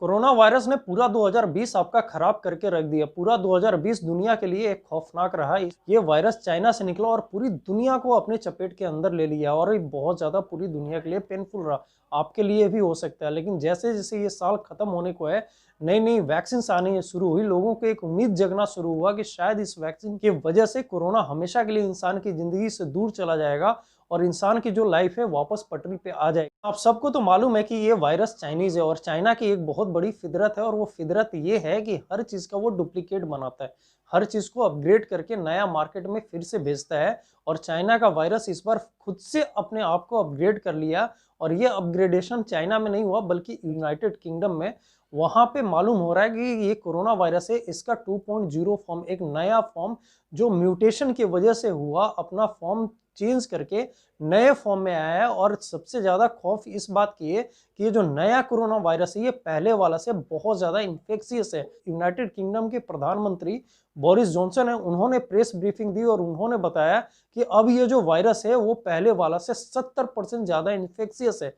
Corona virus ने पूरा 2020 आपका खराब करके रख दिया। पूरा 2020 दुनिया के लिए एक खौफनाक रहा। ये वायरस चाइना से निकला और पूरी दुनिया को अपने चपेट के अंदर ले लिया और ये बहुत ज़्यादा पूरी दुनिया के लिए पेनफुल रहा। आपके लिए भी हो सकता है। लेकिन जैसे जैसे ये साल खत्म होने को है, नई नई वैक्सीन आनी शुरू हुई, लोगों को एक उम्मीद जगना शुरू हुआ कि शायद इस वैक्सीन की वजह से कोरोना हमेशा के लिए इंसान की जिंदगी से दूर चला जाएगा और इंसान की जो लाइफ है वापस पटरी पे आ जाएगी। आप सबको तो मालूम है कि ये वायरस चाइनीज है और चाइना की एक बहुत बड़ी फितरत है और वो फितरत ये है कि हर चीज का वो डुप्लीकेट बनाता है, हर चीज को अपग्रेड करके नया मार्केट में फिर से भेजता है। और चाइना का वायरस इस बार खुद से अपने आप को अपग्रेड कर लिया और ये अपग्रेडेशन चाइना में नहीं हुआ बल्कि यूनाइटेड किंगडम में। वहां पे मालूम हो रहा है कि ये कोरोना वायरस है, इसका 2.0 फॉर्म, एक नया फॉर्म जो म्यूटेशन की वजह से हुआ, अपना फॉर्म चेंज करके नए फॉर्म में आया है। और सबसे ज्यादा खौफ इस बात की है कि ये जो नया कोरोना वायरस है ये पहले वाला से बहुत ज्यादा इंफेक्शियस है। यूनाइटेड किंगडम के प्रधानमंत्री बोरिस जॉनसन है, उन्होंने प्रेस ब्रीफिंग दी और उन्होंने बताया कि अब ये जो वायरस है वो पहले वाला से 70% ज्यादा इंफेक्शियस है।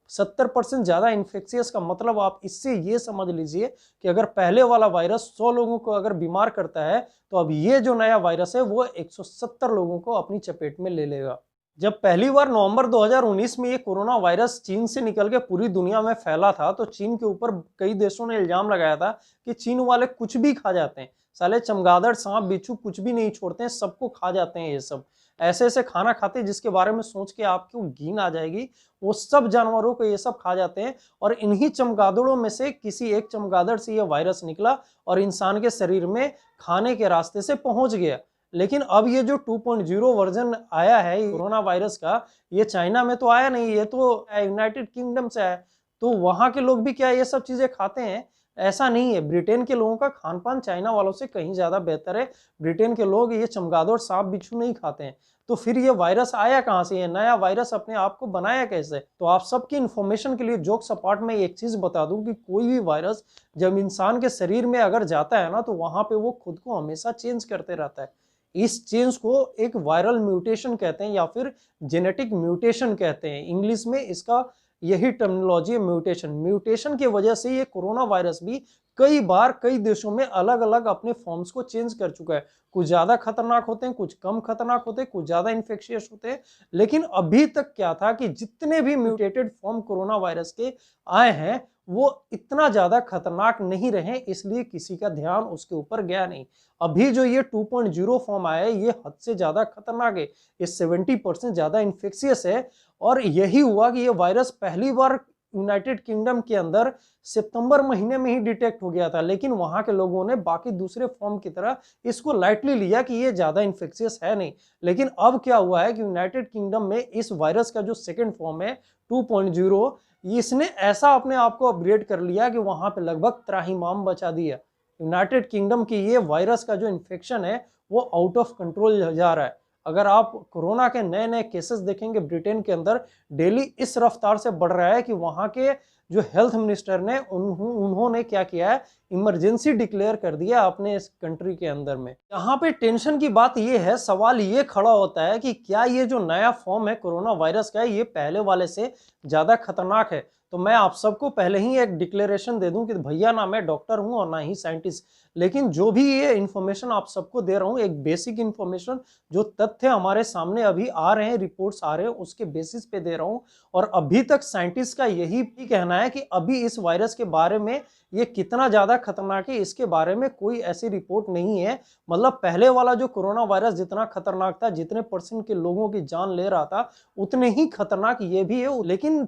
70% ज्यादा इंफेक्शियस का मतलब आप इससे ये समझ लीजिए कि अगर पहले वाला वायरस 100 लोगों को अगर बीमार करता है तो अब ये जो नया वायरस है वो 170 लोगों को अपनी चपेट में ले लेगा। जब पहली बार नवंबर 2019 में ये कोरोना वायरस चीन से निकल के पूरी दुनिया में फैला था तो चीन के ऊपर कई देशों ने इल्जाम लगाया था कि चीन वाले कुछ भी खा जाते हैं, साले चमगादड़ सांप बिच्छू कुछ भी नहीं छोड़ते हैं, सबको खा जाते हैं। ये सब ऐसे ऐसे खाना खाते हैं जिसके बारे में सोच के आपको घिन आ जाएगी। वो सब जानवरों को ये सब खा जाते हैं और इन्हीं चमगादड़ों में से किसी एक चमगादड़ से ये वायरस निकला और इंसान के शरीर में खाने के रास्ते से पहुंच गया। लेकिन अब ये जो 2.0 वर्जन आया है कोरोना वायरस का, ये चाइना में तो आया नहीं, ये तो यूनाइटेड किंगडम से आया। तो वहां के लोग भी क्या ये सब चीजें खाते हैं? ऐसा नहीं है। ब्रिटेन के लोगों का खान पान चाइना वालों से कहीं ज्यादा बेहतर है। ब्रिटेन के लोग ये चमगादड़ सांप बिच्छू नहीं खाते हैं। तो फिर ये वायरस आया कहां से? ये नया वायरस अपने आप को बनाया कैसे? तो आप सबकी इंफॉर्मेशन के लिए जोक्स अपार्ट में एक चीज बता दूं कि कोई भी वायरस जब इंसान के शरीर में अगर जाता है ना तो वहां पे वो खुद को हमेशा चेंज करते रहता है। इस चेंज को एक वायरल म्यूटेशन कहते हैं या फिर जेनेटिक म्यूटेशन कहते हैं। इंग्लिश में इसका यही टर्मिनोलॉजी है, म्यूटेशन। म्यूटेशन की वजह से ये कोरोना वायरस भी कई बार कई देशों में अलग अलग अपने फॉर्म्स को चेंज कर चुका है। कुछ ज्यादा खतरनाक होते हैं, कुछ कम खतरनाक होते हैं, कुछ ज्यादा इंफेक्शियस होते हैं। लेकिन अभी तक क्या था कि जितने भी म्यूटेटेड फॉर्म कोरोना वायरस के आए हैं वो इतना ज्यादा खतरनाक नहीं रहे, इसलिए किसी का ध्यान उसके ऊपर गया नहीं। अभी जो ये 2.0 फॉर्म आया है ये हद से ज्यादा खतरनाक है, ये 70% ज्यादा इंफेक्शियस है। और यही हुआ कि ये वायरस पहली बार यूनाइटेड किंगडम के अंदर सितंबर महीने में ही डिटेक्ट हो गया था। लेकिन वहां के लोगों ने बाकी दूसरे फॉर्म की तरह इसको लाइटली लिया कि ये ज्यादा इंफेक्शियस है नहीं। लेकिन अब क्या हुआ है कि यूनाइटेड किंगडम में इस वायरस का जो सेकेंड फॉर्म है 2.0, इसने ऐसा अपने आप को अपग्रेड कर लिया कि वहां पे लगभग त्राहिमाम बचा दिया। यूनाइटेड किंगडम की ये वायरस का जो इन्फेक्शन है वो आउट ऑफ कंट्रोल जा रहा है। अगर आप कोरोना के नए नए केसेस देखेंगे ब्रिटेन के अंदर, डेली इस रफ्तार से बढ़ रहा है कि वहां के जो हेल्थ मिनिस्टर ने उन्होंने क्या किया है, इमरजेंसी डिक्लेयर कर दिया अपने इस कंट्री के अंदर में। यहाँ पे टेंशन की बात ये है, सवाल ये खड़ा होता है कि क्या ये जो नया फॉर्म है कोरोना वायरस का ये पहले वाले से ज्यादा खतरनाक है? तो मैं आप सबको पहले ही एक डिक्लेरेशन दे दूं कि भैया ना मैं डॉक्टर हूं और ना ही साइंटिस्ट, लेकिन जो भी ये इन्फॉर्मेशन आप सबको दे रहा हूं एक बेसिक इन्फॉर्मेशन, जो तथ्य हमारे सामने अभी आ रहे हैं, रिपोर्ट्स आ रहे हैं, उसके बेसिस पे दे रहा हूं। और अभी तक साइंटिस्ट का यही कहना है कि अभी इस वायरस के बारे में ये कितना ज्यादा खतरनाक है इसके बारे में कोई ऐसी रिपोर्ट नहीं है। मतलब पहले वाला जो कोरोना वायरस जितना खतरनाक था, जितने परसेंट के लोगों की जान ले रहा था, उतने ही खतरनाक ये भी है। लेकिन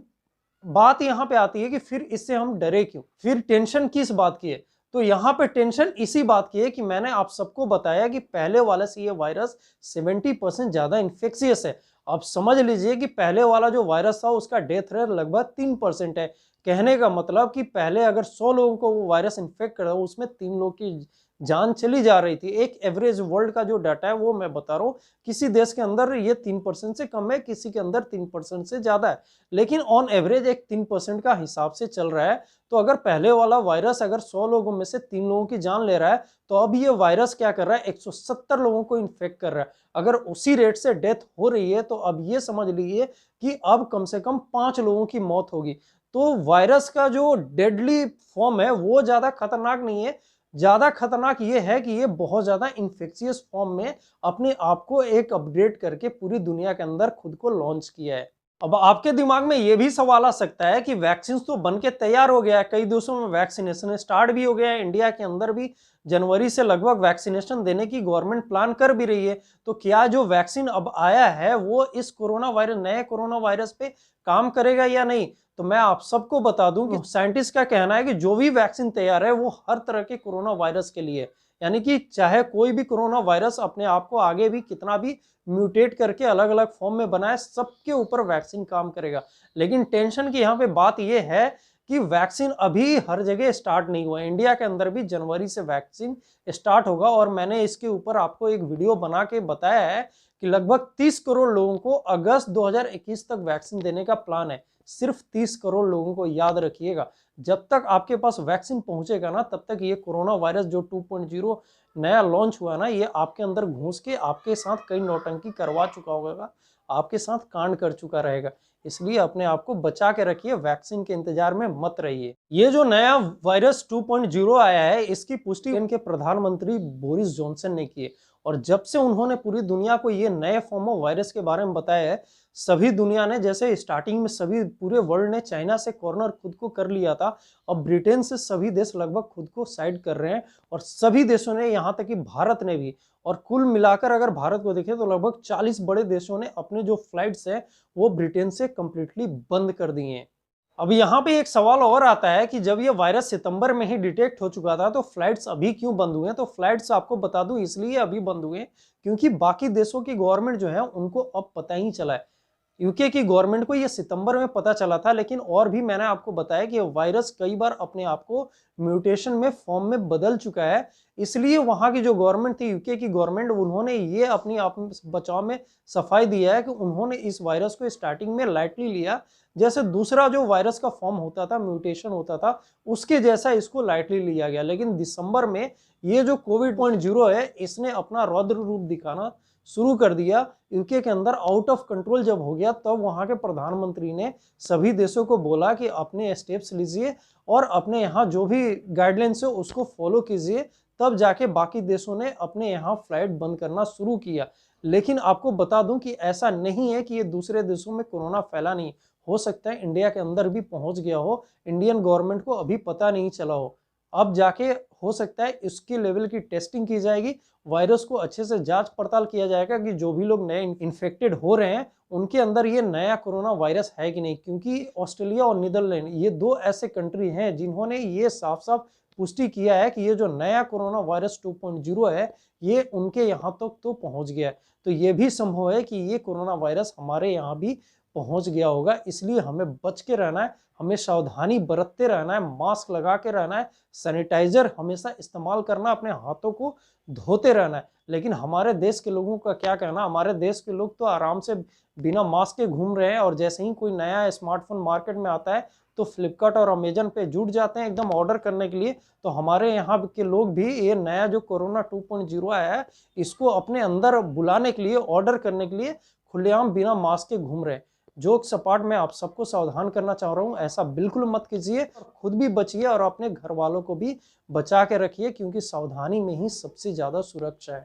बात यहां पे आती है कि फिर इससे हम डरे क्यों, फिर टेंशन किस बात की है? तो यहां पे टेंशन इसी बात की है कि मैंने आप सबको बताया कि पहले वाले से ये वायरस 70% ज्यादा इंफेक्शियस है। अब समझ लीजिए कि पहले वाला जो वायरस था उसका डेथ रेट लगभग 3% है। कहने का मतलब कि पहले अगर 100 लोगों को वो वायरस इन्फेक्ट कर उसमें 3 लोग की जान चली जा रही थी। एक एवरेज वर्ल्ड का जो डाटा है वो मैं बता रहा हूँ, किसी देश के अंदर ये 3% से कम है, किसी के अंदर 3% से ज्यादा है, लेकिन ऑन एवरेज एक 3% का हिसाब से चल रहा है। तो अगर पहले वाला वायरस अगर 100 लोगों में से 3 लोगों की जान ले रहा है तो अब ये वायरस क्या कर रहा है, 170 लोगों को इन्फेक्ट कर रहा है। अगर उसी रेट से डेथ हो रही है तो अब ये समझ लीजिए कि अब कम से कम 5 लोगों की मौत होगी। तो वायरस का जो डेडली फॉर्म है वो ज़्यादा खतरनाक नहीं है, ज़्यादा खतरनाक ये है कि ये बहुत ज़्यादा इन्फेक्शियस फॉर्म में अपने आप को एक अपग्रेड करके पूरी दुनिया के अंदर खुद को लॉन्च किया है। अब आपके दिमाग में ये भी सवाल आ सकता है कि वैक्सीन तो बन के तैयार हो गया है, कई देशों में वैक्सीनेशन स्टार्ट भी हो गया है, इंडिया के अंदर भी जनवरी से लगभग वैक्सीनेशन देने की गवर्नमेंट प्लान कर भी रही है। तो क्या जो वैक्सीन अब आया है वो इस कोरोना वायरस, नए कोरोना वायरस पे काम करेगा या नहीं? तो मैं आप सबको बता दूं कि साइंटिस्ट का कहना है कि जो भी वैक्सीन तैयार है वो हर तरह के कोरोना वायरस के लिए, यानी कि चाहे कोई भी कोरोना वायरस अपने आप को आगे भी कितना भी म्यूटेट करके अलग अलग फॉर्म में बनाए, सबके ऊपर वैक्सीन काम करेगा। लेकिन टेंशन की यहाँ पे बात यह है कि वैक्सीन अभी हर जगह स्टार्ट नहीं हुआ। इंडिया के अंदर भी जनवरी से वैक्सीन स्टार्ट होगा और मैंने इसके ऊपर आपको एक वीडियो बना के बताया है कि लगभग 30 करोड़ लोगों को अगस्त 2021 तक वैक्सीन देने का प्लान है। सिर्फ 30 करोड़ लोगों को, याद रखिएगा। जब तक आपके पास वैक्सीन पहुंचेगा ना, तब तक ये कोरोना वायरस जो 2.0 नया लॉन्च हुआ ना, ये आपके अंदर घुस के आपके साथ कई नौटंकी करवा चुका होगा, आपके साथ कांड कर चुका रहेगा। इसलिए अपने आप को बचा के रखिए, वैक्सीन के इंतजार में मत रहिए। ये जो नया वायरस 2.0 आया है, इसकी पुष्टि इनके प्रधानमंत्री बोरिस जॉनसन ने की है। और जब से उन्होंने पूरी दुनिया को ये नए फॉर्म ऑफ वायरस के बारे में बताया है, सभी दुनिया ने, जैसे स्टार्टिंग में सभी पूरे वर्ल्ड ने चाइना से कॉर्नर खुद को कर लिया था, अब ब्रिटेन से सभी देश लगभग खुद को साइड कर रहे हैं और सभी देशों ने, यहाँ तक कि भारत ने भी। और कुल मिलाकर अगर भारत को देखें तो लगभग 40 बड़े देशों ने अपने जो फ्लाइट्स हैं वो ब्रिटेन से कंप्लीटली बंद कर दिए हैं। अब यहाँ पे एक सवाल और आता है कि जब ये वायरस सितंबर में ही डिटेक्ट हो चुका था तो फ्लाइट्स अभी क्यों बंद हुए हैं? तो फ्लाइट्स आपको बता दूं इसलिए अभी बंद हुए क्योंकि बाकी देशों की गवर्नमेंट जो है उनको अब पता ही चला है। यूके की गवर्नमेंट को ये सितंबर में पता चला था, लेकिन और भी मैंने आपको बताया कि वायरस कई बार अपने आप को म्यूटेशन में फॉर्म में बदल चुका है। इसलिए वहां की जो गवर्नमेंट थी, यूके की गवर्नमेंट, उन्होंने ये अपनी आप बचाव में सफाई दिया है कि उन्होंने इस वायरस को स्टार्टिंग में लाइटली लिया, जैसे दूसरा जो वायरस का फॉर्म होता था, म्यूटेशन होता था, उसके जैसा इसको लाइटली लिया गया। लेकिन दिसंबर में ये जो कोविड.0 है, इसने अपना रौद्र रूप दिखाना शुरू कर दिया। यूके के अंदर आउट ऑफ कंट्रोल जब हो गया, तब वहां के प्रधानमंत्री ने सभी देशों को बोला कि अपने स्टेप्स लीजिए और अपने यहाँ जो भी गाइडलाइंस है उसको फॉलो कीजिए। तब जाके बाकी देशों ने अपने यहाँ फ्लाइट बंद करना शुरू किया। लेकिन आपको बता दूं कि ऐसा नहीं है कि ये दूसरे देशों में कोरोना फैला नहीं, हो सकता है इंडिया के अंदर भी पहुंच गया हो, इंडियन गवर्नमेंट को अभी पता नहीं चला हो। अब जाके हो सकता है इसके लेवल की टेस्टिंग की जाएगी, वायरस को अच्छे से जांच पड़ताल किया जाएगा कि जो भी लोग नए इन्फेक्टेड हो रहे हैं उनके अंदर ये नया कोरोना वायरस है कि नहीं। क्योंकि ऑस्ट्रेलिया और नीदरलैंड, ये दो ऐसे कंट्री हैं जिन्होंने ये साफ साफ पुष्टि किया है कि ये जो नया कोरोना वायरस 2.0 है ये उनके यहाँ तक तो पहुंच गया है। तो ये भी संभव है कि ये कोरोना वायरस हमारे यहाँ भी पहुंच गया होगा। इसलिए हमें बच के रहना है, हमें सावधानी बरतते रहना है, मास्क लगा के रहना है, सैनिटाइजर हमेशा इस्तेमाल करना, अपने हाथों को धोते रहना है। लेकिन हमारे देश के लोगों का क्या कहना, हमारे देश के लोग तो आराम से बिना मास्क के घूम रहे हैं और जैसे ही कोई नया स्मार्टफोन मार्केट में आता है तो फ्लिपकार्ट और अमेजन पे जुट जाते हैं एकदम ऑर्डर करने के लिए। तो हमारे यहाँ के लोग भी ये नया जो कोरोना 2.0 आया है इसको अपने अंदर बुलाने के लिए, ऑर्डर करने के लिए खुलेआम बिना मास्क के घूम रहे हैं। जोक सपाट मैं आप सबको सावधान करना चाह रहा हूं, ऐसा बिल्कुल मत कीजिए, खुद भी बचिए और अपने घर वालों को भी बचा के रखिए, क्योंकि सावधानी में ही सबसे ज्यादा सुरक्षा है।